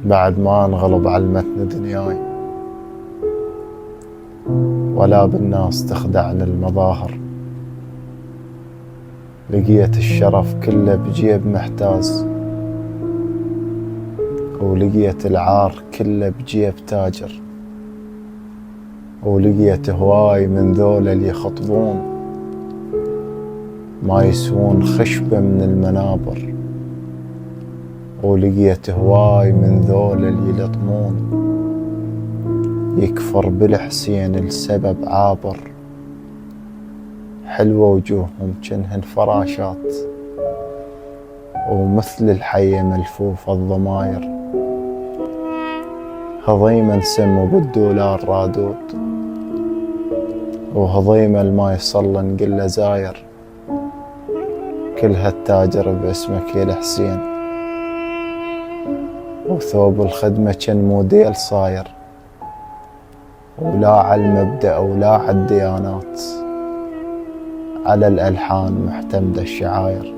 بعد ما انغلب علمتني دنياي، ولا بالناس تخدعني المظاهر. لقيت الشرف كله بجيب محتاز، ولقيت العار كله بجيب تاجر. ولقيت هواي من ذولا اللي يخطبون ما يسوون خشبة من المنابر. ولقيت هواي من ذولا اللي يلطمون يكفر بالحسين لسبب عابر. حلوة وجوههم جنهن فراشات، ومثل الحية ملفوفة الضماير. هضيمة سموا بالدولار رادود، وهضيمة ما يصلى نقله زاير. كل هالتاجر باسمك يا الحسين، وثوب الخدمة جن موديل صاير. ولا على المبدأ ولا على الديانات، على الألحان محتمدة الشعاير.